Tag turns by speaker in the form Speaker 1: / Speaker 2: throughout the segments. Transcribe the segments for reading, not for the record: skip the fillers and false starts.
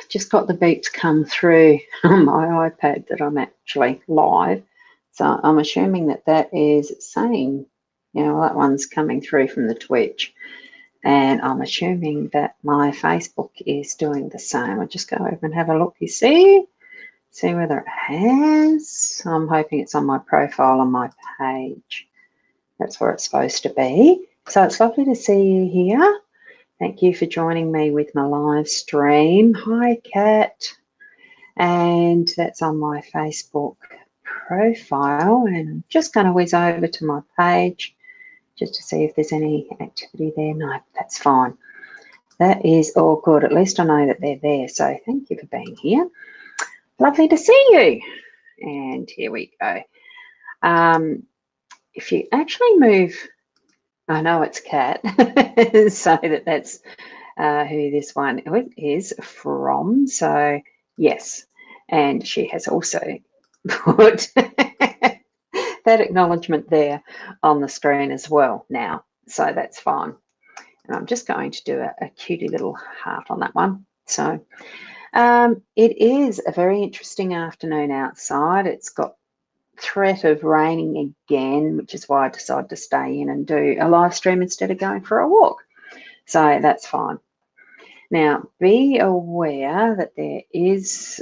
Speaker 1: Just got the beep to come through on my iPad that I'm actually live. So I'm assuming that that is saying, that one's coming through from the Twitch. And I'm assuming that my Facebook is doing the same. I'll just go over and have a look, you see whether it has. I'm hoping it's on my profile on my page. That's where it's supposed to be. So it's lovely to see you here. Thank you for joining me with my live stream. Hi, Kat. And that's on my Facebook profile. And I'm just going to whiz over to my page just to see if there's any activity there. No, that's fine. That is all good. At least I know that they're there. So thank you for being here. Lovely to see you. And here we go. If you actually move, I know it's Kat, so that's who this one is from. So yes, and she has also put that acknowledgement there on the screen as well now. So that's fine. And I'm just going to do a cutie little heart on that one. So it is a very interesting afternoon outside. It's got threat of raining again, which is why I decided to stay in and do a live stream instead of going for a walk. So that's fine. Now, be aware that there is,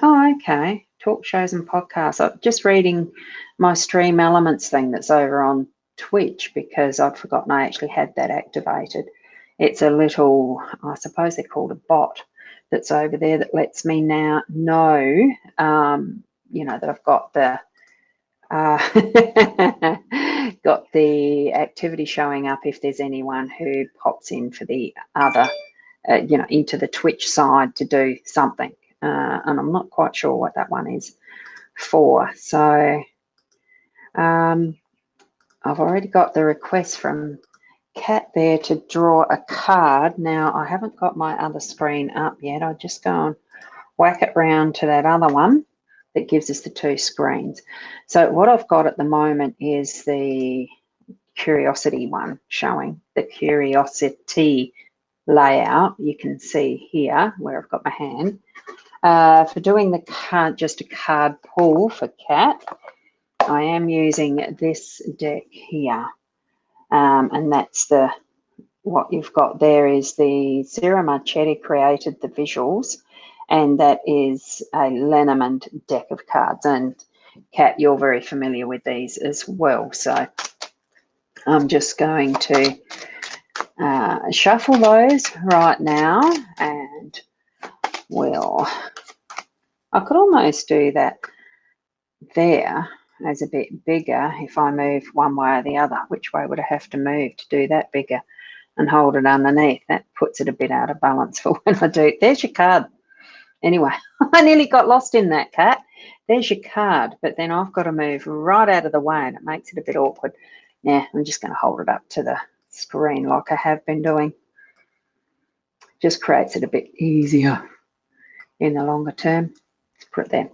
Speaker 1: okay, talk shows and podcasts. I'm just reading my Stream Elements thing that's over on Twitch because I'd forgotten I actually had that activated. It's a little, I suppose they're called a bot that's over there that lets me now know, that I've got the got the activity showing up if there's anyone who pops in for the other, into the Twitch side to do something. And I'm not quite sure what that one is for. So I've already got the request from Kat there to draw a card. Now, I haven't got my other screen up yet. I'll just go and whack it round to that other one that gives us the two screens. So what I've got at the moment is the Curiosity one showing the Curiosi-tea layout. You can see here where I've got my hand. For doing the card, just a card pull for Kat, I am using this deck here. And that's what you've got there is the Zero Marchetti created the visuals, and that is a Lenormand deck of cards. And Kat, you're very familiar with these as well. So I'm just going to shuffle those right now, and I could almost do that there as a bit bigger if I move one way or the other. Which way would I have to move to do that bigger and hold it underneath? That puts it a bit out of balance for when I do. There's your card. Anyway, I nearly got lost in that, Kat. There's your card, but then I've got to move right out of the way and it makes it a bit awkward. Now, I'm just going to hold it up to the screen like I have been doing. Just creates it a bit easier in the longer term. Let's put it there.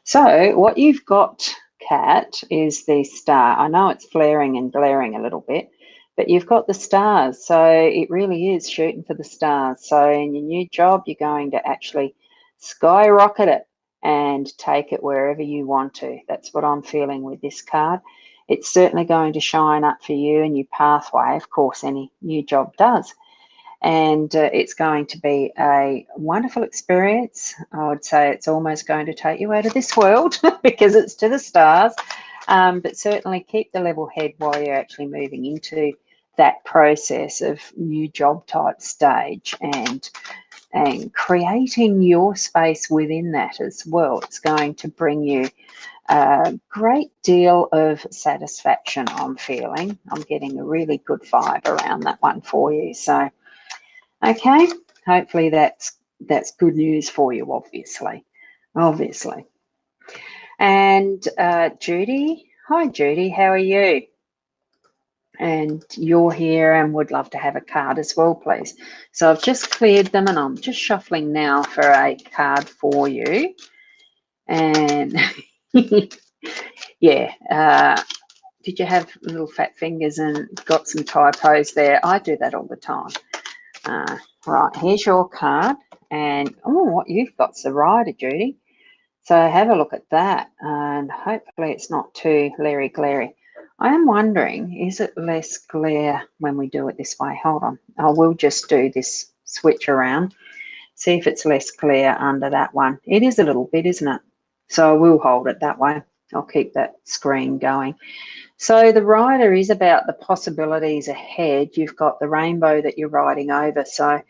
Speaker 1: So what you've got, Kat, is the star. I know it's flaring and glaring a little bit, but you've got the stars. So it really is shooting for the stars. So in your new job, you're going to actually skyrocket it and take it wherever you want to. That's what I'm feeling with this card. It's certainly going to shine up for you and your pathway. Of course, any new job does. And it's going to be a wonderful experience. I would say it's almost going to take you out of this world because it's to the stars. But certainly keep the level head while you're actually moving into that process of new job type stage and creating your space within that as well. It's going to bring you a great deal of satisfaction, I'm feeling. I'm getting a really good vibe around that one for you. So, okay, hopefully that's good news for you, obviously. And Judy, hi Judy, how are you? and you're here and would love to have a card as well, please. So I've just cleared them and I'm just shuffling now for a card for you. And yeah, did you have little fat fingers and got some typos there? I do that all the time. Right, here's your card. And oh, what you've got's the rider, Judy. So have a look at that, and hopefully it's not too glary. I am wondering, is it less glare when we do it this way? Hold on, I will just do this switch around, see if it's less glare under that one. It is a little bit, isn't it? So I will hold it that way. I'll keep that screen going. So the rider is about the possibilities ahead. You've got the rainbow that you're riding over. So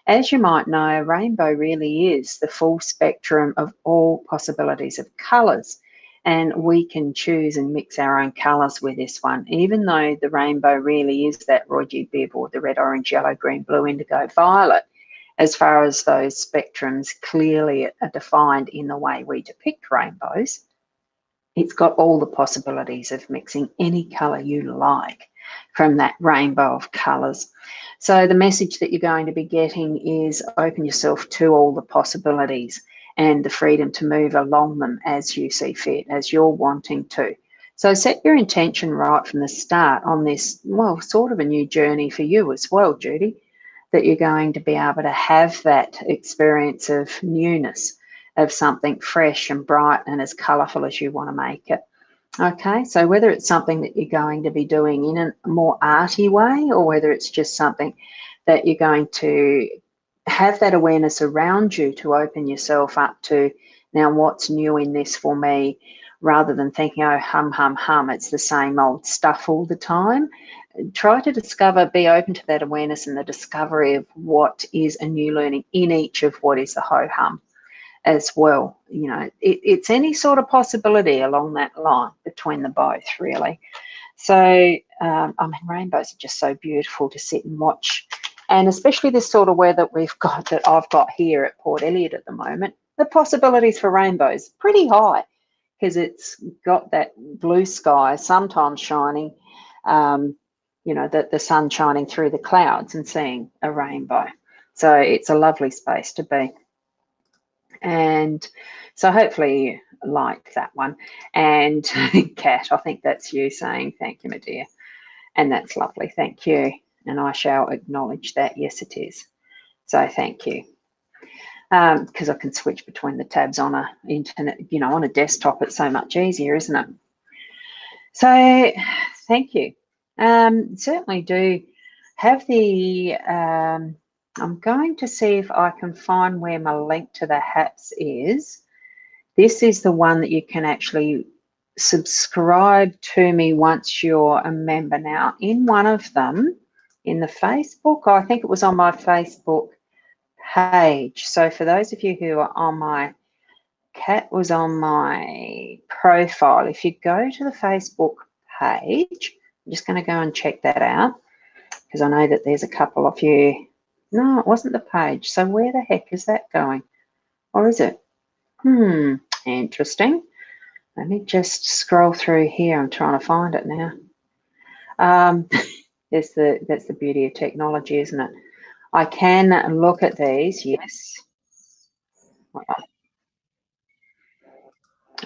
Speaker 1: as you might know, a rainbow really is the full spectrum of all possibilities of colours. And we can choose and mix our own colours with this one, even though the rainbow really is that Roy G. Biv or the red, orange, yellow, green, blue, indigo, violet. As far as those spectrums clearly are defined in the way we depict rainbows, it's got all the possibilities of mixing any colour you like from that rainbow of colours. So the message that you're going to be getting is open yourself to all the possibilities and the freedom to move along them as you see fit, as you're wanting to. So set your intention right from the start on this, well, sort of a new journey for you as well, Judy, that you're going to be able to have that experience of newness, of something fresh and bright and as colourful as you want to make it. Okay, so whether it's something that you're going to be doing in a more arty way, or whether it's just something that you're going to have that awareness around you to open yourself up to, now what's new in this for me, rather than thinking, oh, hum, it's the same old stuff all the time. Try to discover, be open to that awareness and the discovery of what is a new learning in each of what is the ho-hum as well. You know, it's any sort of possibility along that line between the both, really. So, I mean, rainbows are just so beautiful to sit and watch. And especially this sort of weather we've got, that I've got here at Port Elliot at the moment, the possibilities for rainbows pretty high, because it's got that blue sky sometimes shining, you know, the sun shining through the clouds and seeing a rainbow. So it's a lovely space to be. And so hopefully you like that one. And Kat, I think that's you saying thank you, my dear. And that's lovely, thank you. And I shall acknowledge that, yes it is. So thank you. Because I can switch between the tabs on a internet, you know, on a desktop, it's so much easier, isn't it? So thank you. Certainly do have the, I'm going to see if I can find where my link to the hats is. This is the one that you can actually subscribe to me once you're a member. Now, in one of them, in the Facebook, I think it was on my Facebook page. So for those of you who are on my, Cat was on my profile. If you go to the Facebook page, I'm just going to go and check that out, because I know that there's a couple of you. No, it wasn't the page. So where the heck is that going? Or is it? Interesting. Let me just scroll through here. I'm trying to find it now. That's the beauty of technology, isn't it? I can look at these, yes.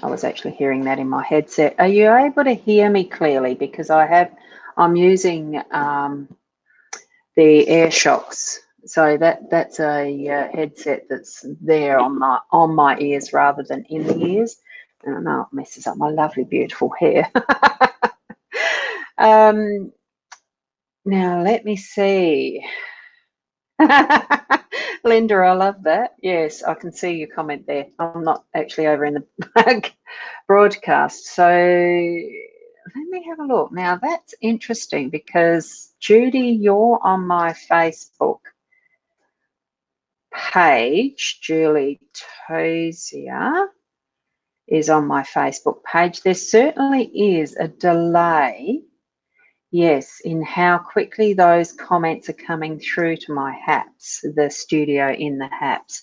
Speaker 1: I was actually hearing that in my headset. Are you able to hear me clearly? Because I'm using the AirShocks. So that's a headset that's there on my ears rather than in the ears. And I know it messes up my lovely, beautiful hair. Now let me see. Linda, I love that. Yes, I can see your comment there. I'm not actually over in the broadcast. So let me have a look. Now that's interesting, because Judy, you're on my Facebook page. Julie Tozier is on my Facebook page. There certainly is a delay, yes, in how quickly those comments are coming through to my HAPs, the studio in the HAPs.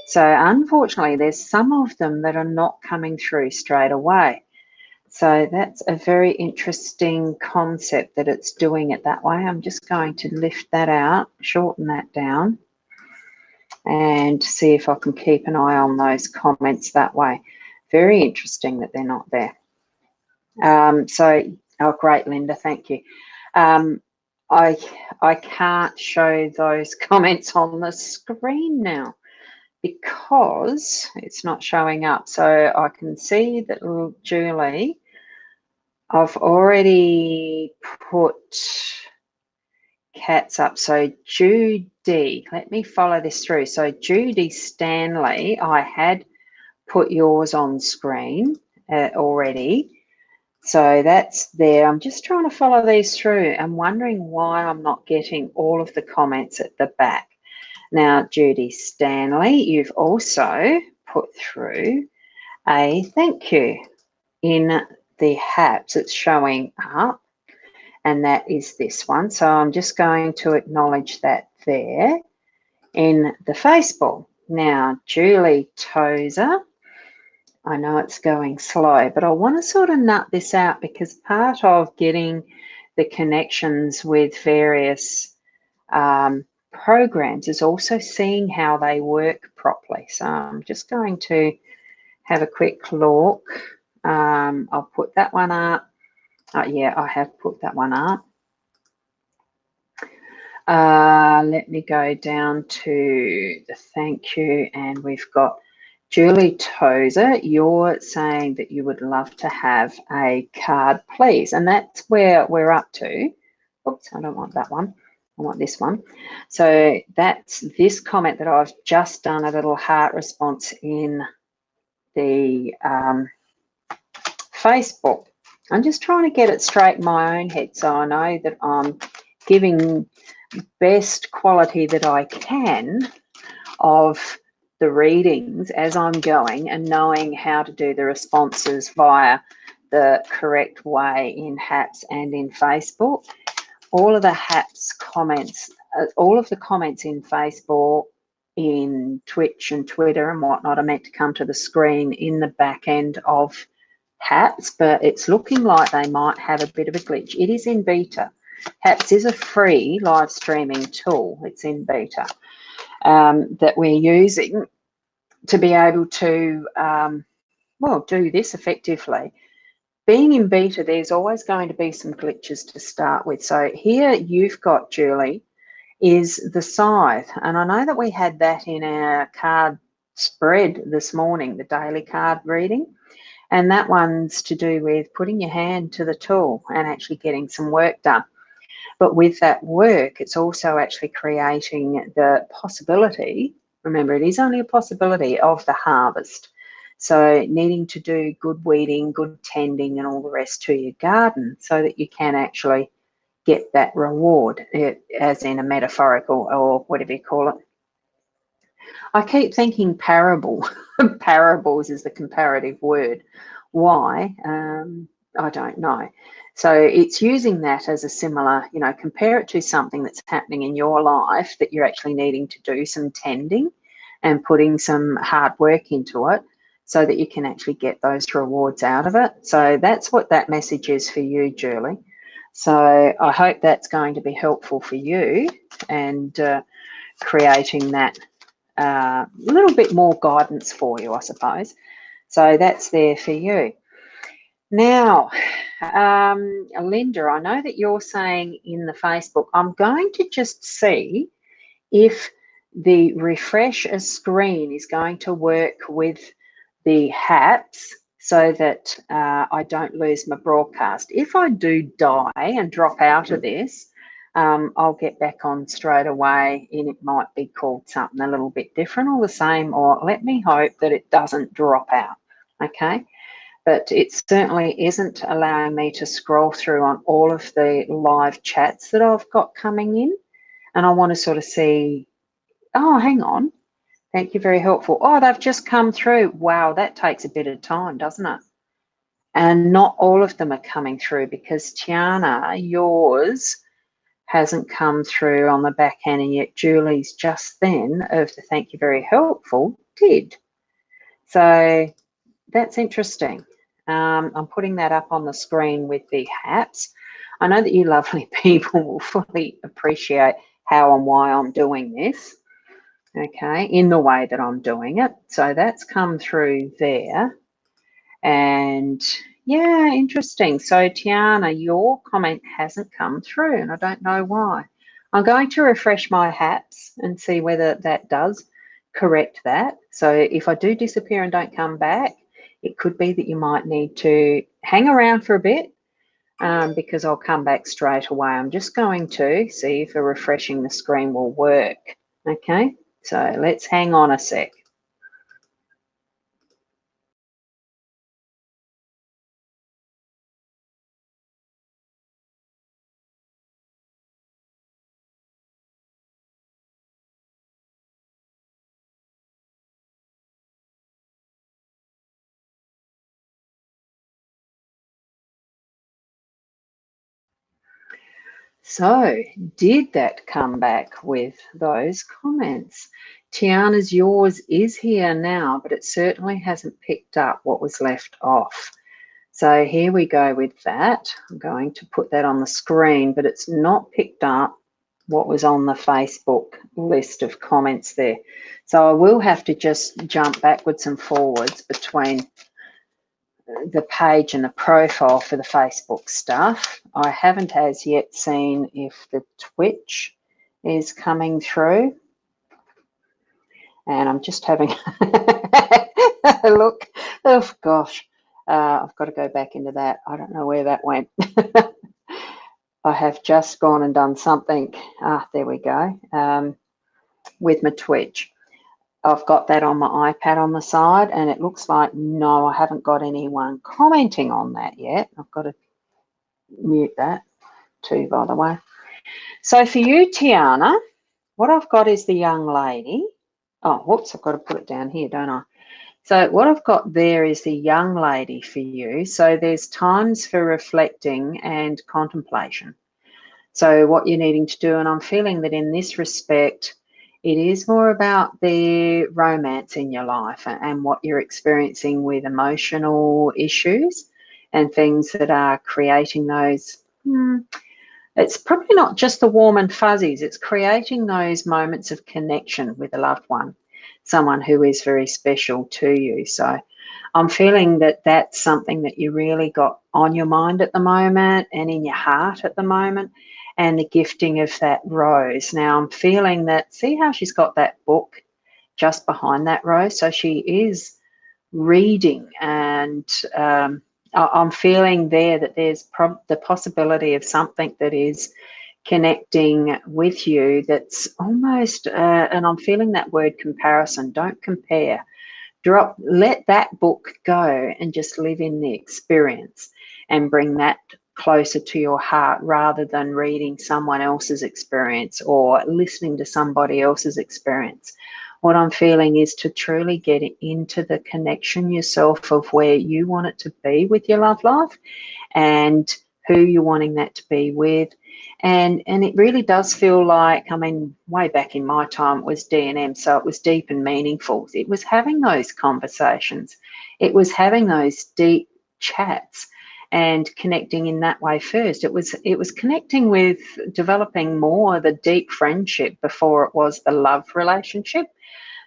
Speaker 1: So unfortunately, there's some of them that are not coming through straight away. So that's a very interesting concept that it's doing it that way. I'm just going to lift that out, shorten that down, and see if I can keep an eye on those comments that way. Very interesting that they're not there. Oh, great, Linda, thank you. I can't show those comments on the screen now because it's not showing up. So I can see that Julie, I've already put cats up. So Judy, let me follow this through. So Judy Stanley, I had put yours on screen already. So that's there. I'm just trying to follow these through. I'm wondering why I'm not getting all of the comments at the back. Now, Judy Stanley, you've also put through a thank you in the HAPs. It's showing up, and that is this one. So I'm just going to acknowledge that there in the Facebook. Now, Julie Tozer, I know it's going slow, but I want to sort of nut this out because part of getting the connections with various programs is also seeing how they work properly. So I'm just going to have a quick look. I'll put that one up. Yeah, I have put that one up. Let me go down to the thank you, and we've got Julie Tozer, you're saying that you would love to have a card, please. And that's where we're up to. Oops, I don't want that one. I want this one. So that's this comment that I've just done a little heart response in the Facebook. I'm just trying to get it straight in my own head so I know that I'm giving best quality that I can of the readings as I'm going and knowing how to do the responses via the correct way in HAPS and in Facebook. All of the HAPS comments, all of the comments in Facebook, in Twitch and Twitter and whatnot are meant to come to the screen in the back end of HAPS, but it's looking like they might have a bit of a glitch. It is in beta. HAPS is a free live streaming tool. It's in beta. That we're using to be able to, well, do this effectively. Being in beta, there's always going to be some glitches to start with. So here you've got, Julie, is the scythe. And I know that we had that in our card spread this morning, the daily card reading. And that one's to do with putting your hand to the tool and actually getting some work done. But with that work, it's also actually creating the possibility, remember, it is only a possibility of the harvest. So needing to do good weeding, good tending and all the rest to your garden so that you can actually get that reward, as in a metaphorical or whatever you call it. I keep thinking parable. Parables is the comparative word. Why? I don't know. So it's using that as a similar, you know, compare it to something that's happening in your life that you're actually needing to do some tending and putting some hard work into it so that you can actually get those rewards out of it. So that's what that message is for you, Julie. So I hope that's going to be helpful for you and creating that little bit more guidance for you, I suppose. So that's there for you. Now, Linda, I know that you're saying in the Facebook, I'm going to just see if the refresh a screen is going to work with the HAPS so that I don't lose my broadcast. If I do die and drop out of this, I'll get back on straight away, and it might be called something a little bit different or the same, or let me hope that it doesn't drop out, okay? But it certainly isn't allowing me to scroll through on all of the live chats that I've got coming in. And I want to sort of see, oh, hang on. Thank you, very helpful. Oh, they've just come through. Wow, that takes a bit of time, doesn't it? And not all of them are coming through because Tiana, yours hasn't come through on the back end, and yet Julie's just then of the thank you, very helpful did. So that's interesting. I'm putting that up on the screen with the haps. I know that you lovely people will fully appreciate how and why I'm doing this, okay, in the way that I'm doing it. So that's come through there. And yeah, interesting. So Tiana, your comment hasn't come through and I don't know why. I'm going to refresh my haps and see whether that does correct that. So if I do disappear and don't come back, it could be that you might need to hang around for a bit because I'll come back straight away. I'm just going to see if refreshing the screen will work. Okay, so let's hang on a sec. So, did that come back with those comments? Tiana's yours is here now, but it certainly hasn't picked up what was left off. So here we go with that. I'm going to put that on the screen, but it's not picked up what was on the Facebook list of comments there. So I will have to just jump backwards and forwards between the page and the profile for the Facebook stuff. I haven't as yet seen if the Twitch is coming through. And I'm just having a look. Oh, gosh. I've got to go back into that. I don't know where that went. I have just gone and done something. There we go. With my Twitch. I've got that on my iPad on the side and it looks like, no, I haven't got anyone commenting on that yet. I've got to mute that too, by the way. So for you, Tiana, what I've got is the young lady. Oh, whoops, I've got to put it down here, don't I? So what I've got there is the young lady for you. So there's times for reflecting and contemplation. So what you're needing to do, and I'm feeling that in this respect, it is more about the romance in your life and what you're experiencing with emotional issues and things that are creating those. It's probably not just the warm and fuzzies. It's creating those moments of connection with a loved one, someone who is very special to you. So I'm feeling that that's something that you really got on your mind at the moment and in your heart at the moment, and the gifting of that rose. Now I'm feeling that, see how she's got that book just behind that rose? So she is reading, and I'm feeling there that there's the possibility of something that is connecting with you that's almost, and I'm feeling that word comparison. Don't compare. Let that book go and just live in the experience and bring that closer to your heart rather than reading someone else's experience or listening to somebody else's experience. What I'm feeling is to truly get into the connection yourself of where you want it to be with your love life and who you're wanting that to be with. And it really does feel like, I mean, way back in my time, it was D&M, so it was deep and meaningful. It was having those conversations. It was having those deep chats and connecting in that way first. It was connecting with developing more the deep friendship before it was the love relationship,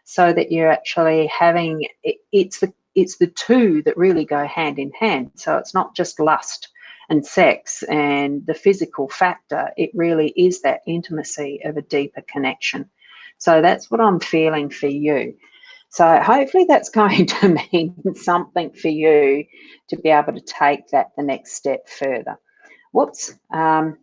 Speaker 1: so that you're actually having, it's the two that really go hand in hand. So it's not just lust and sex and the physical factor. It really is that intimacy of a deeper connection. So that's what I'm feeling for you. So hopefully that's going to mean something for you to be able to take that the next step further. Whoops. And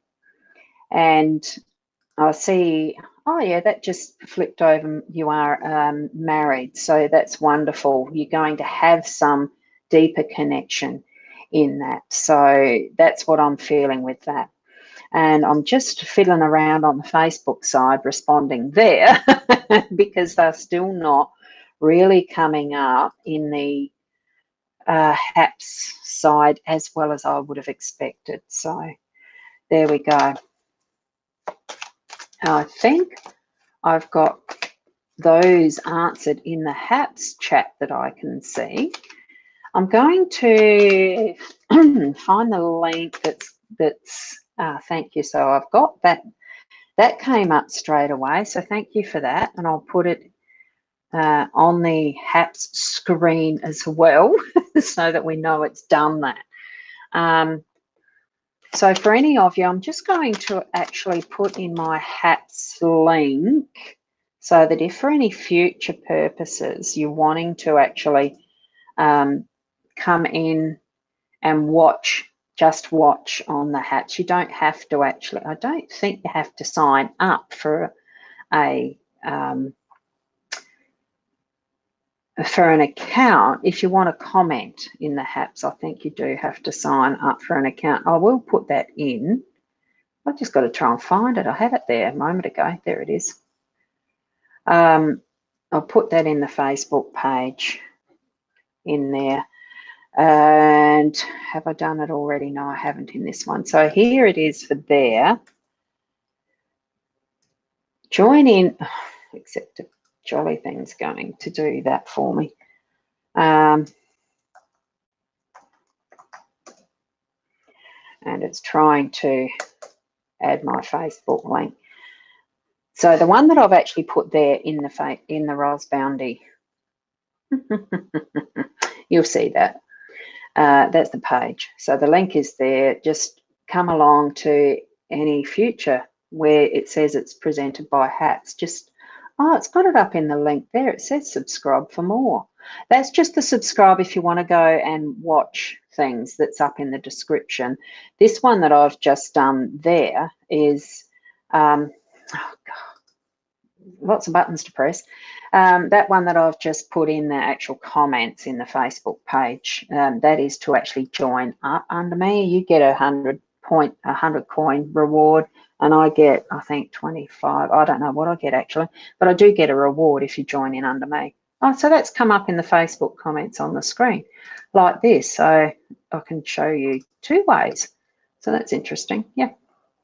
Speaker 1: I see, oh yeah, that just flipped over. You are married, so that's wonderful. You're going to have some deeper connection in that. So that's what I'm feeling with that. And I'm just fiddling around on the Facebook side, responding there because they're still not really coming up in the HAPS side as well as I would have expected. So there we go. I think I've got those answered in the HAPS chat that I can see. I'm going to find the link that's thank you. So I've got that came up straight away. So thank you for that. And I'll put it on the HAPS screen as well so that we know it's done that. So for any of you, I'm just going to actually put in my HAPS link so that if for any future purposes you're wanting to actually come in and just watch on the HAPS, you don't have to actually, I don't think you have to sign up for for an account. If you want to comment in the HAPS, I think you do have to sign up for an account. I will put that in. I've just got to try and find it. I had it there a moment ago. There it is. I'll put that in the Facebook page in there. And have I done it already? No, I haven't in this one. So here it is for there. Join in, except a jolly thing's going to do that for me. And it's trying to add my Facebook link. So the one that I've actually put there in the Ros Bounty, you'll see that. That's the page. So the link is there. Just come along to any future where it says it's presented by HAPS. Just, it's got it up in the link there. It says subscribe for more. That's just the subscribe if you want to go and watch things that's up in the description. This one that I've just done there is, oh God, lots of buttons to press. That one that I've just put in the actual comments in the Facebook page, that is to actually join up under me. You get a 100 coin reward, and I get, I think, 25. I don't know what I get actually, but I do get a reward if you join in under me. Oh, so that's come up in the Facebook comments on the screen like this. So I can show you two ways. So that's interesting. Yeah,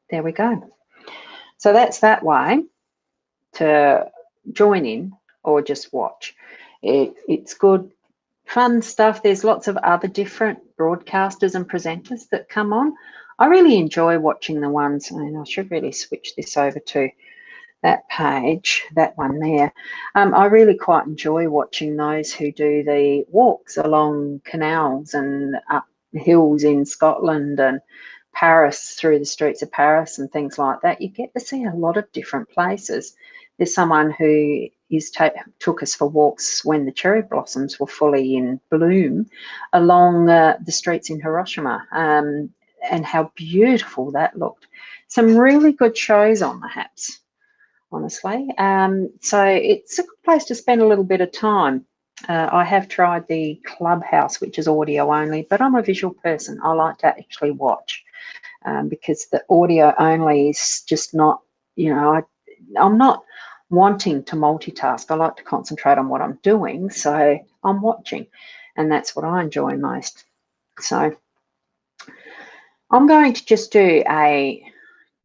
Speaker 1: there we go. So that's that way to join in or just watch. It's good, fun stuff. There's lots of other different broadcasters and presenters that come on. I really enjoy watching the ones, and I should really switch this over to that page, that one there. I really quite enjoy watching those who do the walks along canals and up hills in Scotland and Paris, through the streets of Paris and things like that. You get to see a lot of different places. There's someone who took us for walks when the cherry blossoms were fully in bloom along the streets in Hiroshima, and how beautiful that looked. Some really good shows on the HAPS, honestly. So it's a good place to spend a little bit of time. I have tried the Clubhouse, which is audio only, but I'm a visual person. I like to actually watch, because the audio only is just not, I'm not wanting to multitask. I like to concentrate on what I'm doing, so I'm watching, and that's what I enjoy most. So I'm going to just do a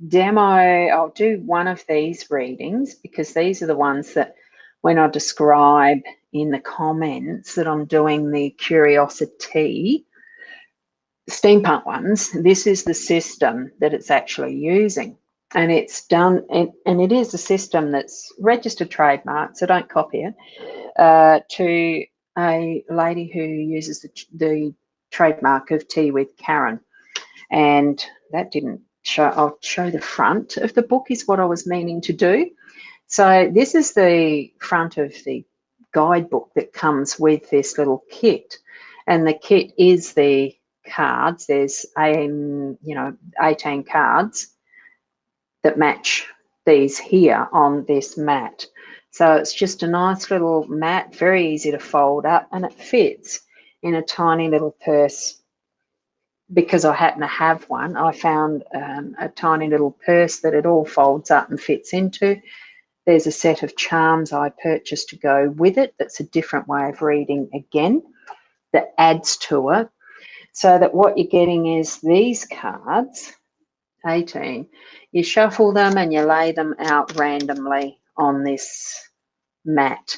Speaker 1: demo. I'll do one of these readings because these are the ones that when I describe in the comments that I'm doing the Curiosi-tea Steampunk ones, this is the system that it's actually using. And it's done, and it is a system that's registered trademark, so don't copy it, to a lady who uses the trademark of Tea with Karen. And that didn't show. I'll show the front of the book is what I was meaning to do. So this is the front of the guidebook that comes with this little kit. And the kit is the cards. There's 18 cards that match these here on this mat. So it's just a nice little mat, very easy to fold up, and it fits in a tiny little purse. Because I happen to have one, I found a tiny little purse that it all folds up and fits into. There's a set of charms I purchased to go with it. That's a different way of reading again that adds to it. So that what you're getting is these cards, 18. You shuffle them and you lay them out randomly on this mat.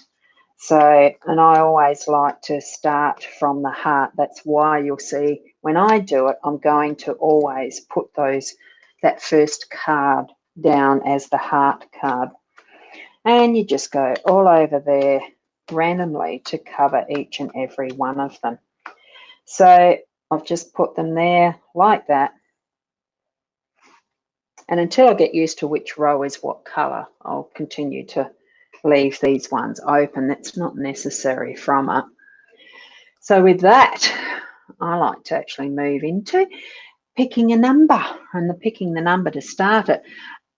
Speaker 1: So, and I always like to start from the heart. That's why you'll see when I do it, I'm going to always put that first card down as the heart card. And you just go all over there randomly to cover each and every one of them. So I've just put them there like that. And until I get used to which row is what colour, I'll continue to leave these ones open. That's not necessary from it. So with that, I like to actually move into picking a number, and picking the number to start it.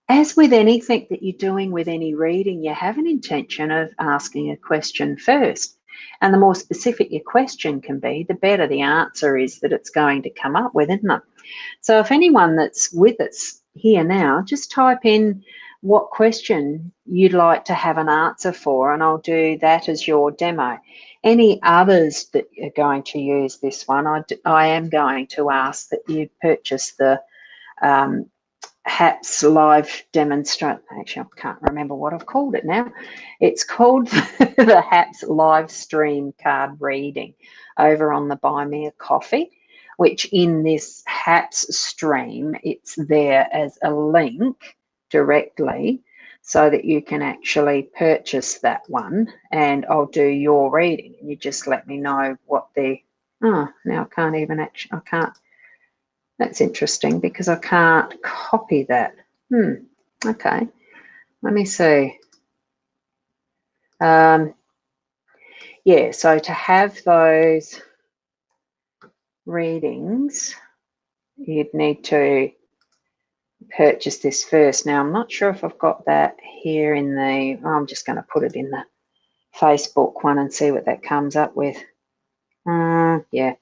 Speaker 1: As with anything that you're doing with any reading, you have an intention of asking a question first. And the more specific your question can be, the better the answer is that it's going to come up with, isn't it? So if anyone that's with us here now, just type in what question you'd like to have an answer for, and I'll do that as your demo. Any others that are going to use this one, I am going to ask that you purchase the HAPS live demonstration. Actually, I can't remember what I've called it now. It's called the HAPS live stream card reading over on the Buy Me a Coffee, which in this HAPS stream, it's there as a link directly so that you can actually purchase that one, and I'll do your reading. And you just let me know what now I can't even actually, I can't. That's interesting because I can't copy that. Okay, let me see. Yeah, so to have those readings, you'd need to purchase this first. Now, I'm not sure if I've got that here in the, I'm just going to put it in the Facebook one and see what that comes up with. Yeah.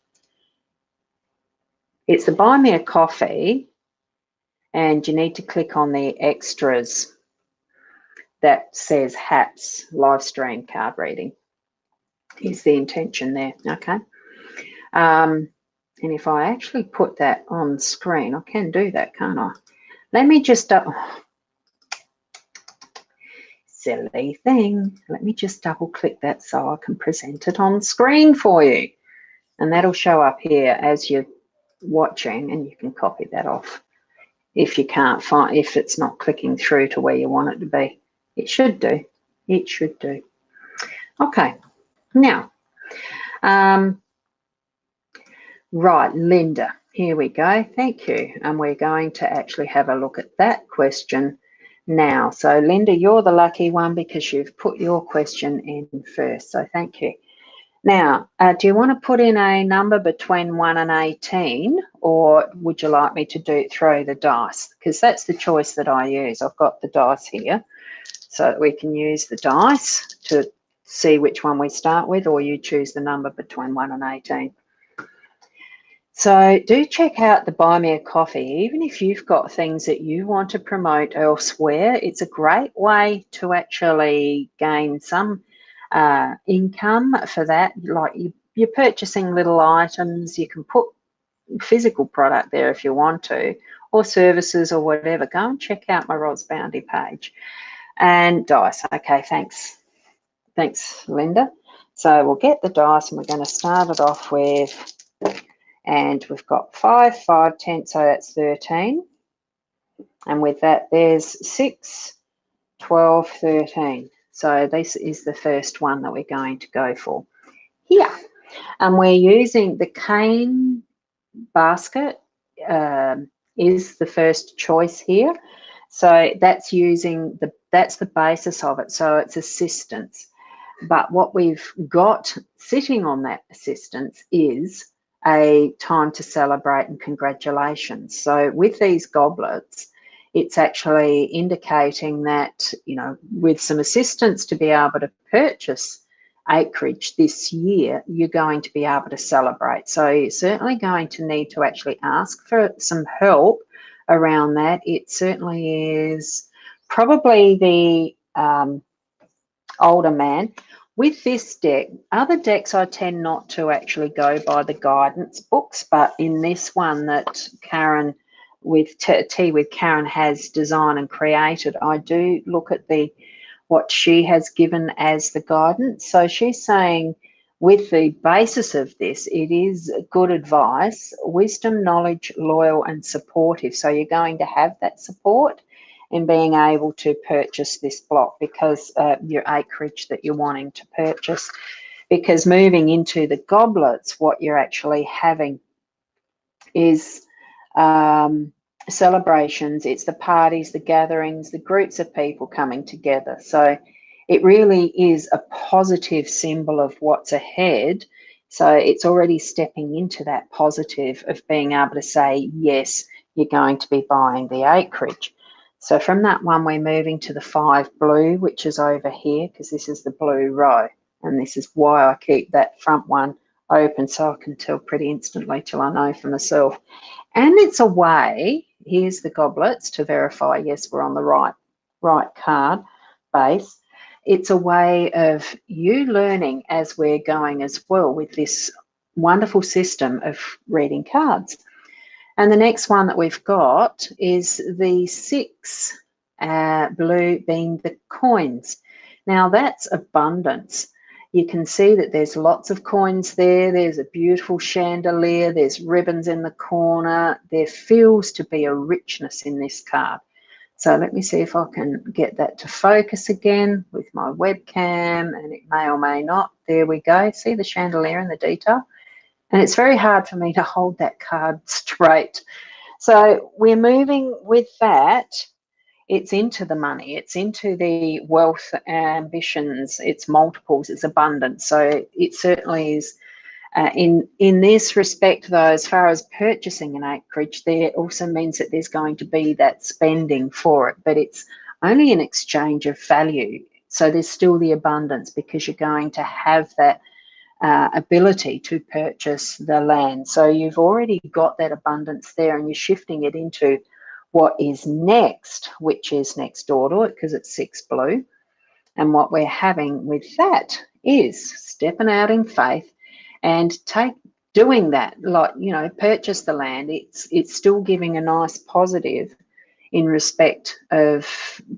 Speaker 1: It's the Buy Me a Coffee, and you need to click on the extras that says HAPS live stream card reading is the intention there. Okay. And if I actually put that on screen, I can do that, can't I? Let me just silly thing. Let me just double click that so I can present it on screen for you. And that'll show up here as you're watching, and you can copy that off if you can't find, if it's not clicking through to where you want it to be. It should do. It should do. Okay. Now, right, Linda, here we go. Thank you. And we're going to actually have a look at that question now. So, Linda, you're the lucky one because you've put your question in first. So, thank you. Now, do you want to put in a number between 1 and 18, or would you like me to throw the dice? Because that's the choice that I use. I've got the dice here, so we can use the dice to see which one we start with, or you choose the number between 1 and 18. So do check out the Buy Me a Coffee. Even if you've got things that you want to promote elsewhere, it's a great way to actually gain some income for that. Like you're purchasing little items, you can put physical product there if you want to, or services or whatever. Go and check out my Roz Bounty page. And dice. Okay, thanks. Thanks, Linda. So we'll get the dice, and we're going to start it off with, and we've got 5, 5, 10, so that's 13. And with that, there's 6, 12, 13. So this is the first one that we're going to go for here. And we're using the cane basket is the first choice here. So that's that's the basis of it. So it's assistance. But what we've got sitting on that assistance is a time to celebrate and congratulations. So with these goblets, it's actually indicating that, you know, with some assistance to be able to purchase acreage this year, you're going to be able to celebrate. So you're certainly going to need to actually ask for some help around that. It certainly is probably the older man. With this deck, other decks I tend not to actually go by the guidance books, but in this one that Karen with Tea with Karen has designed and created, I do look at the what she has given as the guidance. So she's saying, with the basis of this, it is good advice, wisdom, knowledge, loyal and supportive. So you're going to have that support in being able to purchase this block, because your acreage that you're wanting to purchase. Because moving into the goblets, what you're actually having is celebrations. It's the parties, the gatherings, the groups of people coming together. So it really is a positive symbol of what's ahead. So it's already stepping into that positive of being able to say, yes, you're going to be buying the acreage. So from that one, we're moving to the 5 blue, which is over here, because this is the blue row. And this is why I keep that front one open, so I can tell pretty instantly till I know for myself. And it's a way, here's the goblets to verify, yes, we're on the right card base. It's a way of you learning as we're going as well with this wonderful system of reading cards. And the next one that we've got is the 6 blue, being the coins. Now that's abundance. You can see that there's lots of coins there. There's a beautiful chandelier. There's ribbons in the corner. There feels to be a richness in this card. So let me see if I can get that to focus again with my webcam, and it may or may not. There we go. See the chandelier and the detail? And it's very hard for me to hold that card straight. So we're moving with that. It's into the money, it's into the wealth, ambitions, it's multiples, it's abundance. So it certainly is in this respect, though, as far as purchasing an acreage, there also means that there's going to be that spending for it, but it's only an exchange of value. So there's still the abundance, because you're going to have that ability to purchase the land. So you've already got that abundance there, and you're shifting it into what is next, which is next door to it, because it's 6 blue. And what we're having with that is stepping out in faith and doing that, like, you know, purchase the land. It's still giving a nice positive in respect of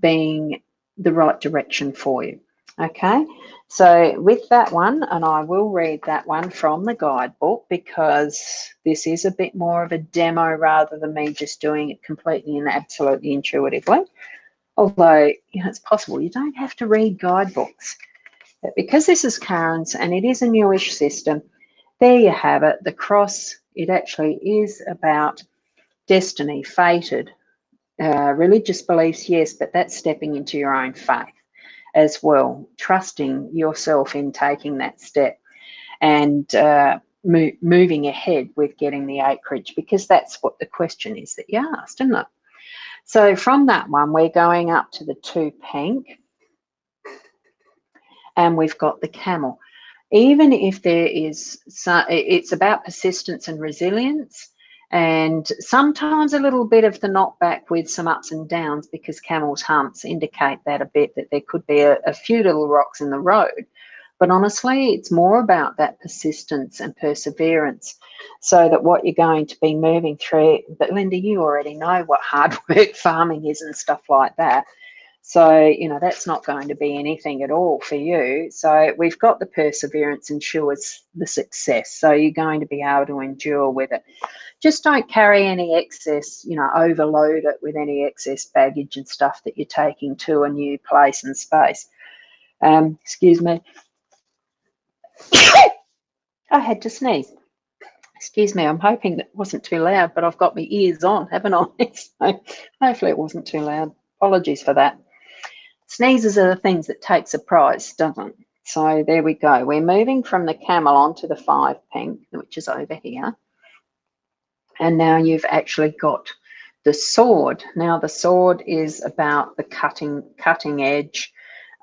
Speaker 1: being the right direction for you. Okay, so with that one, and I will read that one from the guidebook, because this is a bit more of a demo rather than me just doing it completely and absolutely intuitively. Although, you know, it's possible you don't have to read guidebooks. But because this is Karen's and it is a newish system, there you have it. The cross, it actually is about destiny, fated, religious beliefs, yes, but that's stepping into your own faith as well, trusting yourself in taking that step and moving ahead with getting the acreage, because that's what the question is that you asked, isn't it? So from that one, we're going up to the 2 pink, and we've got the camel. Even if there is, it's about persistence and resilience, and sometimes a little bit of the knockback with some ups and downs, because camel's humps indicate that a bit, that there could be a few little rocks in the road. But honestly, it's more about that persistence and perseverance, so that what you're going to be moving through. But Linda, you already know what hard work farming is and stuff like that. So, you know, that's not going to be anything at all for you. So we've got the perseverance ensures the success. So you're going to be able to endure with it. Just don't carry any excess, you know, overload it with any excess baggage and stuff that you're taking to a new place and space. Excuse me. I had to sneeze. Excuse me, I'm hoping that wasn't too loud, but I've got my ears on, haven't I? So hopefully it wasn't too loud. Apologies for that. Sneezes are the things that take surprise, doesn't it? So there we go. We're moving from the camel on to the 5 pink, which is over here. And now you've actually got the sword. Now the sword is about the cutting edge.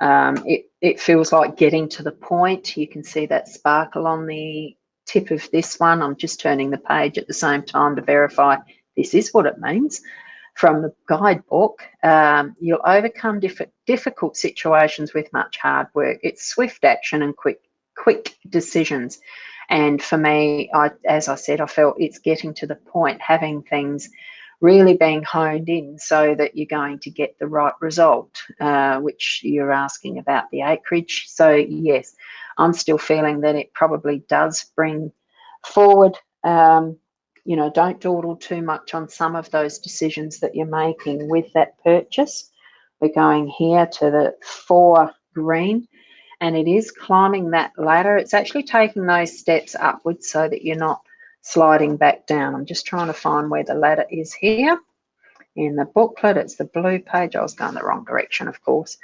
Speaker 1: It feels like getting to the point. You can see that sparkle on the tip of this one. I'm just turning the page at the same time to verify this is what it means. From the guidebook, you'll overcome difficult situations with much hard work. It's swift action and quick decisions. And for me, as I said, I felt it's getting to the point, having things really being honed in so that you're going to get the right result, which you're asking about the acreage. So yes, I'm still feeling that it probably does bring forward. You know, don't dawdle too much on some of those decisions that you're making with that purchase. We're going here to the 4 green, and it is climbing that ladder. It's actually taking those steps upwards so that you're not sliding back down. I'm just trying to find where the ladder is here in the booklet. It's the blue page. I was going the wrong direction, of course,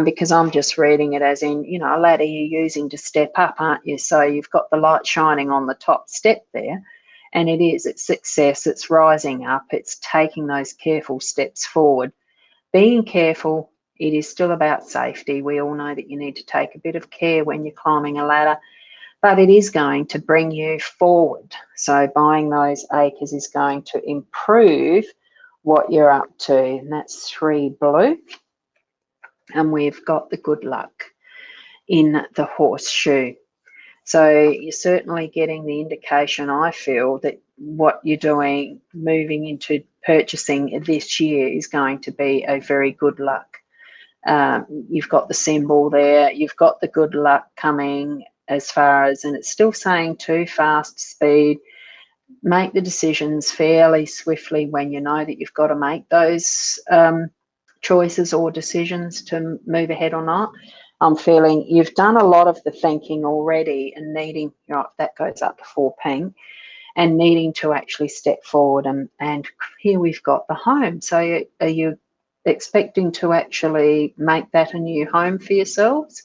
Speaker 1: because I'm just reading it as in, you know, a ladder you're using to step up, aren't you? So you've got the light shining on the top step there, and it's success. It's rising up. It's taking those careful steps forward. Being careful, it is still about safety. We all know that you need to take a bit of care when you're climbing a ladder, but it is going to bring you forward. So buying those acres is going to improve what you're up to, and that's 3 blue. And we've got the good luck in the horseshoe. So you're certainly getting the indication, I feel, that what you're doing moving into purchasing this year is going to be a very good luck. You've got the symbol there, you've got the good luck coming as far as, and it's still saying too fast speed. Make the decisions fairly swiftly when you know that you've got to make those choices or decisions to move ahead or not. I'm feeling you've done a lot of the thinking already and needing, you know, that goes up to 4 ping, and needing to actually step forward. And here we've got the home. So are you expecting to actually make that a new home for yourselves,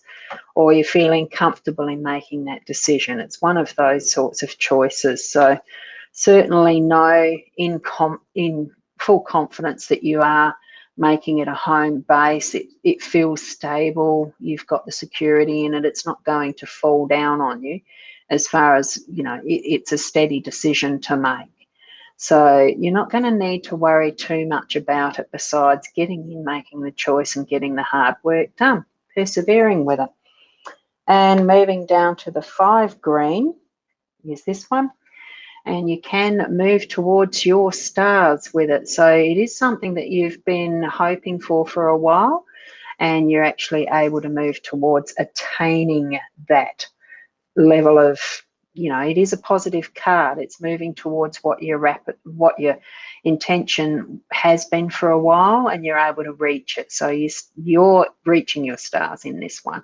Speaker 1: or are you feeling comfortable in making that decision? It's one of those sorts of choices. So certainly know in full confidence that you are making it a home base. It feels stable. You've got the security in it. It's not going to fall down on you. As far as, you know, it's a steady decision to make. So you're not going to need to worry too much about it besides getting in, making the choice and getting the hard work done, persevering with it. And moving down to the 5 green is this one. And you can move towards your stars with it. So it is something that you've been hoping for a while, and you're actually able to move towards attaining that level of, you know, it is a positive card. It's moving towards what your intention has been for a while, and you're able to reach it. So you're reaching your stars in this one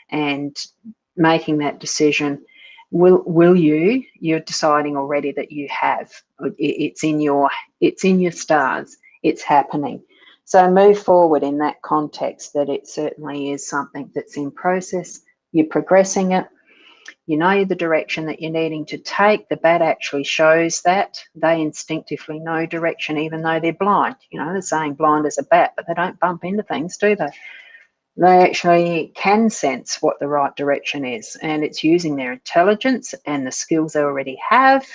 Speaker 1: and making that decision. Will you? You're deciding already that you have. It's in your stars. It's happening. So move forward in that context, that it certainly is something that's in process. You're progressing it. You know the direction that you're needing to take. The bat actually shows that. They instinctively know direction, even though they're blind. You know, they're saying blind as a bat, but they don't bump into things, do they? They actually can sense what the right direction is, and it's using their intelligence and the skills they already have,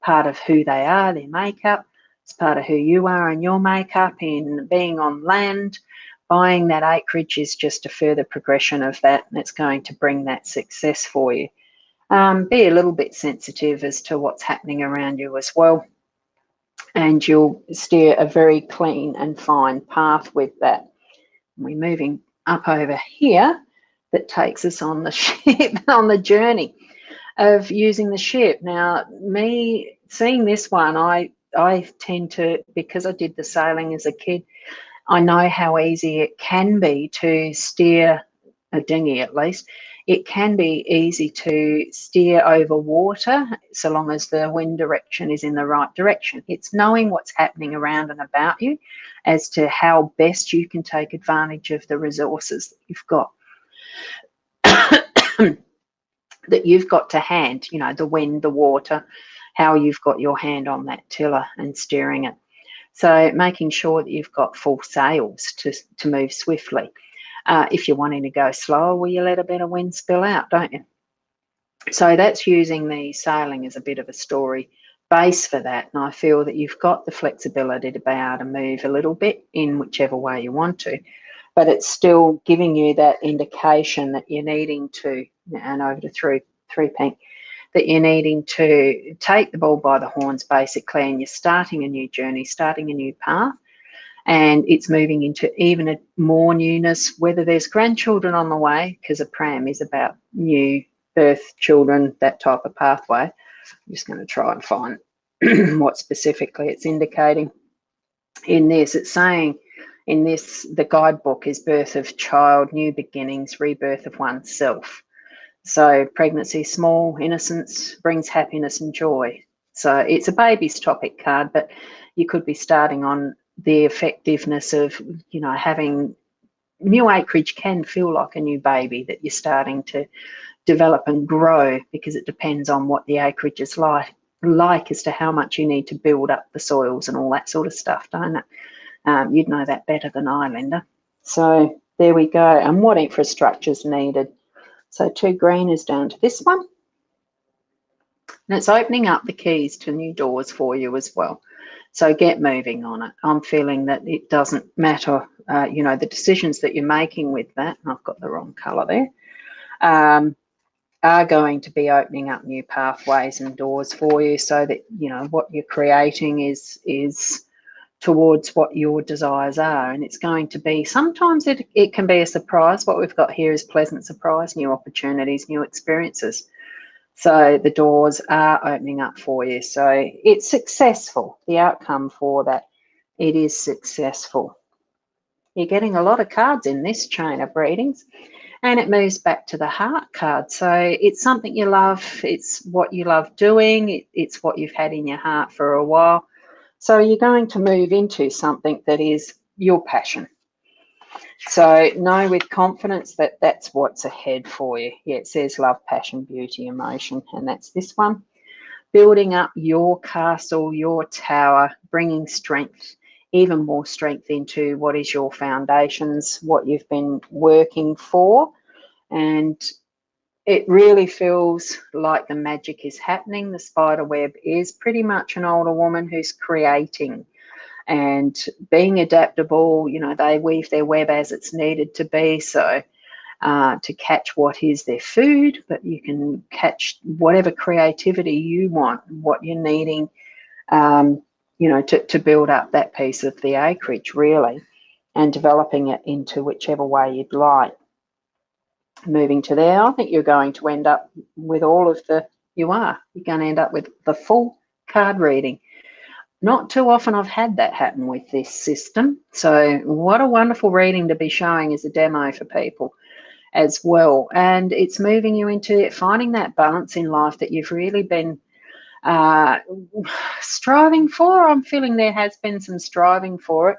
Speaker 1: part of who they are, their makeup. It's part of who you are and your makeup in being on land. Buying that acreage is just a further progression of that, and it's going to bring that success for you. Be a little bit sensitive as to what's happening around you as well, and you'll steer a very clean and fine path with that. We're moving up over here, that takes us on the ship, on the journey of using the ship. Now, me seeing this one, I tend to, because I did the sailing as a kid, I know how easy it can be to steer a dinghy, at least. It can be easy to steer over water so long as the wind direction is in the right direction. It's knowing what's happening around and about you as to how best you can take advantage of the resources that you've got. That you've got to hand, you know, the wind, the water, how you've got your hand on that tiller and steering it. So making sure that you've got full sails to move swiftly. If you're wanting to go slower, well, you let a bit of wind spill out, don't you? So that's using the sailing as a bit of a story base for that. And I feel that you've got the flexibility to be able to move a little bit in whichever way you want to, but it's still giving you that indication that you're needing to, and over to 3 pink, that you're needing to take the bull by the horns, basically, and you're starting a new journey, starting a new path, and it's moving into even a more newness, whether there's grandchildren on the way, because a pram is about new birth children, that type of pathway. I'm just going to try and find what specifically it's indicating. In this, it's saying, in this, the guidebook is birth of child, new beginnings, rebirth of oneself. So pregnancy, small innocence brings happiness and joy. So it's a baby's topic card, but you could be starting on the effectiveness of, you know, having new acreage can feel like a new baby that you're starting to develop and grow, because it depends on what the acreage is like as to how much you need to build up the soils and all that sort of stuff, don't it? You'd know that better than I, Linda. So there we go. And what infrastructure is needed? So 2 green is down to this one. And it's opening up the keys to new doors for you as well. So get moving on it. I'm feeling that it doesn't matter, you know, the decisions that you're making with that, and I've got the wrong colour there, are going to be opening up new pathways and doors for you, so that, you know, what you're creating is towards what your desires are. And it's going to be, sometimes it can be a surprise. What we've got here is pleasant surprise, new opportunities, new experiences. So the doors are opening up for you. So it's successful. The outcome for that, it is successful. You're getting a lot of cards in this chain of readings, and it moves back to the heart card. So it's something you love. It's what you love doing. It's what you've had in your heart for a while. So you're going to move into something that is your passion. So know with confidence that that's what's ahead for you. Yeah, it says love, passion, beauty, emotion, and that's this one. Building up your castle, your tower, bringing strength, even more strength into what is your foundations, what you've been working for. And it really feels like the magic is happening. The spider web is pretty much an older woman who's creating and being adaptable. You know, they weave their web as it's needed to be, so to catch what is their food, but you can catch whatever creativity you want, what you're needing, you know, to build up that piece of the acreage, really, and developing it into whichever way you'd like. Moving to there, I think you're going to end up with all of the, you're going to end up with the full card reading. Not too often I've had that happen with this system. So what a wonderful reading to be showing as a demo for people as well. And it's moving you into finding that balance in life that you've really been striving for. I'm feeling there has been some striving for it,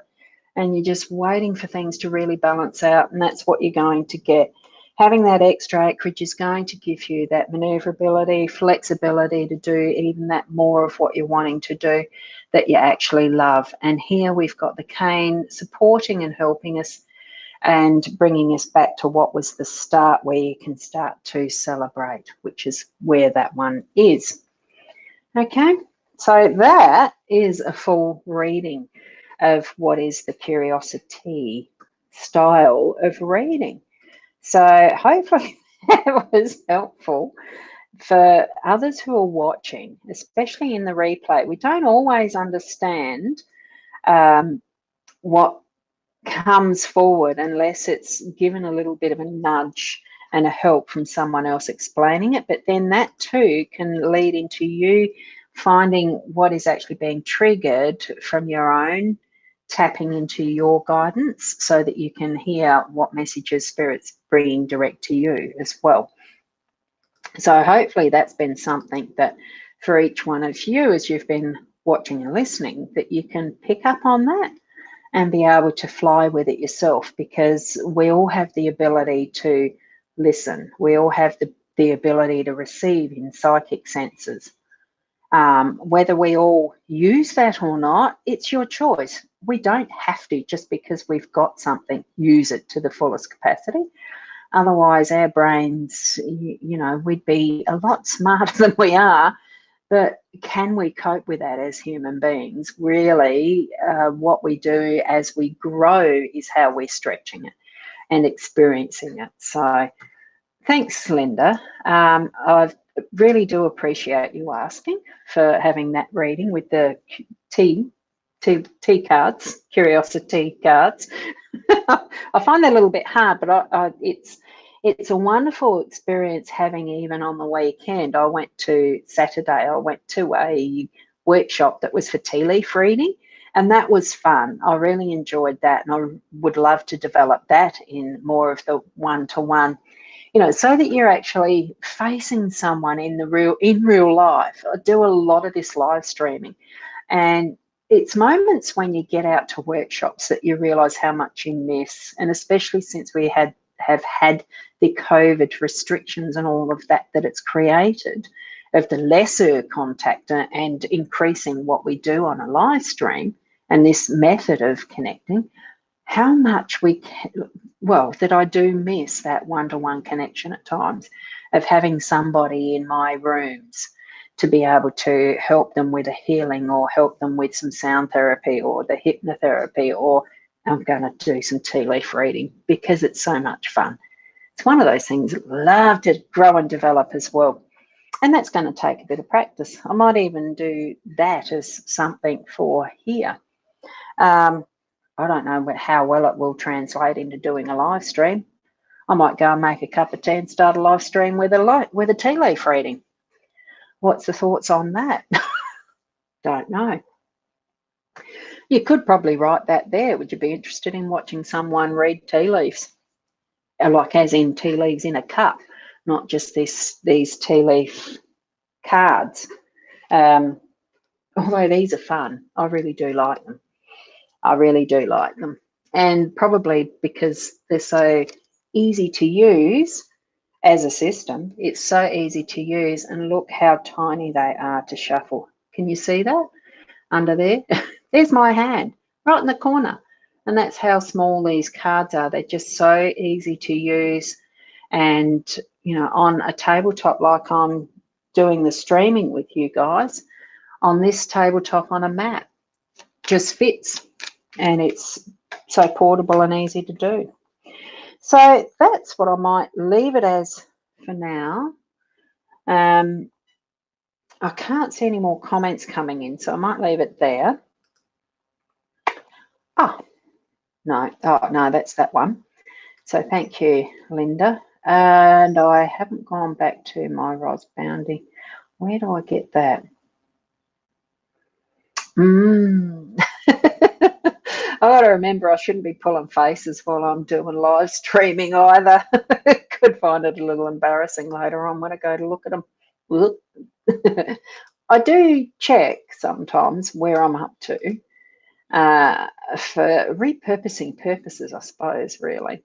Speaker 1: and you're just waiting for things to really balance out, and that's what you're going to get. Having that extra acreage is going to give you that maneuverability, flexibility to do even that more of what you're wanting to do that you actually love. And here we've got the cane supporting and helping us and bringing us back to what was the start, where you can start to celebrate, which is where that one is. Okay, so that is a full reading of what is the Curiosi-tea style of reading. So hopefully that was helpful for others who are watching, especially in the replay. We don't always understand what comes forward unless it's given a little bit of a nudge and a help from someone else explaining it. But then that too can lead into you finding what is actually being triggered from your own tapping into your guidance, so that you can hear what messages Spirit's bringing direct to you as well. So hopefully that's been something that for each one of you, as you've been watching and listening, that you can pick up on that and be able to fly with it yourself, because we all have the ability to listen. We all have the ability to receive in psychic senses. Whether we all use that or not, it's your choice. We don't have to, just because we've got something, use it to the fullest capacity. Otherwise, our brains, you know, we'd be a lot smarter than we are. But can we cope with that as human beings? Really, what we do as we grow is how we're stretching it and experiencing it. So thanks, Linda. I've really do appreciate you asking for having that reading with the tea cards, curiosity cards. I find that a little bit hard, but it's a wonderful experience having, even on the weekend. I went to a workshop that was for tea leaf reading, and that was fun. I really enjoyed that, and I would love to develop that in more of the one-to-one, so that you're actually facing someone in real life. I do a lot of this live streaming, and it's moments when you get out to workshops that you realise how much you miss, and especially since we have had the COVID restrictions and all of that it's created, of the lesser contact and increasing what we do on a live stream and this method of connecting, how much that I do miss that one-to-one connection at times, of having somebody in my rooms to be able to help them with a healing, or help them with some sound therapy or the hypnotherapy, or I'm going to do some tea leaf reading, because it's so much fun. It's one of those things I love to grow and develop as well. And that's going to take a bit of practice. I might even do that as something for here. I don't know how well it will translate into doing a live stream. I might go and make a cup of tea and start a live stream with a tea leaf reading. What's the thoughts on that? Don't know. You could probably write that there. Would you be interested in watching someone read tea leaves? Like as in tea leaves in a cup, not just these tea leaf cards. Although these are fun. I really do like them. And probably because they're so easy to use as a system, it's so easy to use, and look how tiny they are to shuffle. Can you see that under there? There's my hand right in the corner, and that's how small these cards are. They're just so easy to use, and on a tabletop, like I'm doing the streaming with you guys, on this tabletop on a mat, just fits, and it's so portable and easy to do. So that's what I might leave it as for now. I can't see any more comments coming in, so I might leave it there. Oh, no, that's that one. So thank you, Linda. And I haven't gone back to my Ros Bounty. Where do I get that? I got to remember I shouldn't be pulling faces while I'm doing live streaming either. Could find it a little embarrassing later on when I go to look at them. I do check sometimes where I'm up to for repurposing purposes, I suppose, really.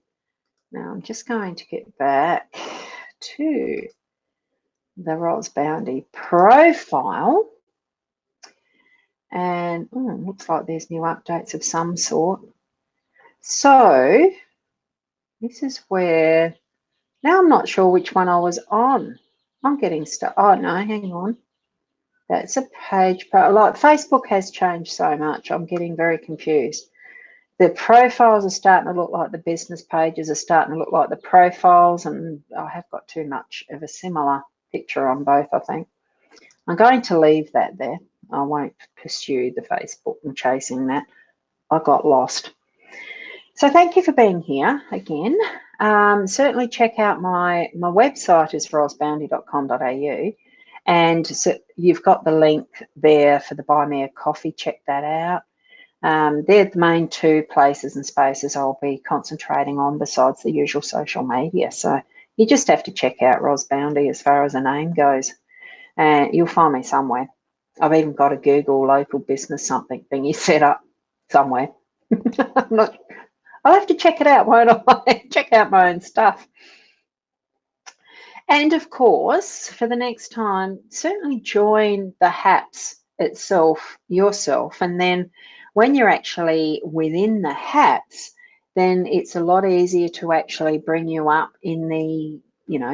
Speaker 1: Now I'm just going to get back to the Ros Bounty profile. And looks like there's new updates of some sort. So this is where, now I'm not sure which one I was on. I'm getting stuck. Oh no, hang on. That's a page. Like Facebook has changed so much. I'm getting very confused. The profiles are starting to look like the business pages are starting to look like the profiles, and I have got too much of a similar picture on both, I think. I'm going to leave that there. I won't pursue the Facebook and chasing that. I got lost. So thank you for being here again. Certainly check out my website is rosbounty.com.au, and so you've got the link there for the Buy Me a Coffee. Check that out. They're the main two places and spaces I'll be concentrating on besides the usual social media. So you just have to check out Ros Bounty as far as a name goes. You'll find me somewhere. I've even got a Google local business something thingy set up somewhere. I'll have to check it out, won't I? Check out my own stuff. And of course, for the next time, certainly join the HAPS itself yourself. And then when you're actually within the HAPS, then it's a lot easier to actually bring you up in the,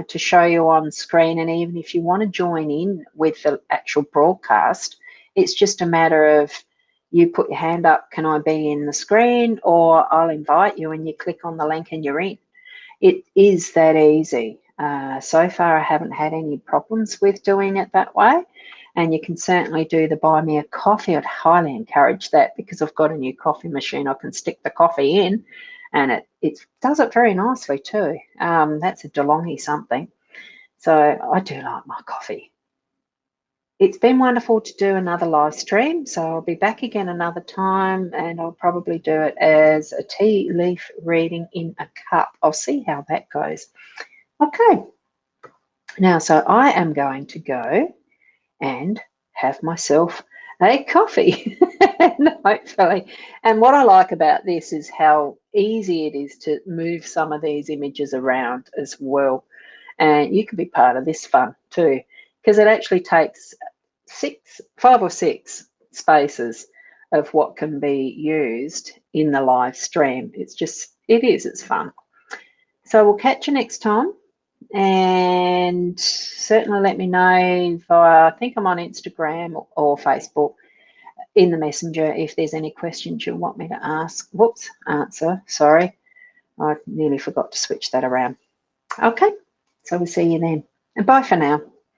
Speaker 1: to show you on screen. And even if you want to join in with the actual broadcast, it's just a matter of you put your hand up, can I be in the screen, or I'll invite you and you click on the link and you're in. It is that easy. So far, I haven't had any problems with doing it that way. And you can certainly do the buy me a coffee. I'd highly encourage that because I've got a new coffee machine. I can stick the coffee in and it does it very nicely too. That's a DeLonghi something. So I do like my coffee. It's been wonderful to do another live stream. So I'll be back again another time and I'll probably do it as a tea leaf reading in a cup. I'll see how that goes. Okay. Now, so I am going to go and have myself a coffee, hopefully. And what I like about this is how easy it is to move some of these images around as well. And you can be part of this fun too, because it actually takes 5 or 6 spaces of what can be used in the live stream. It's fun. So we'll catch you next time. And certainly let me know via, I think I'm on Instagram or Facebook in the messenger if there's any questions you want me to answer. Sorry, I nearly forgot to switch that around. Okay, so we'll see you then. And bye for now.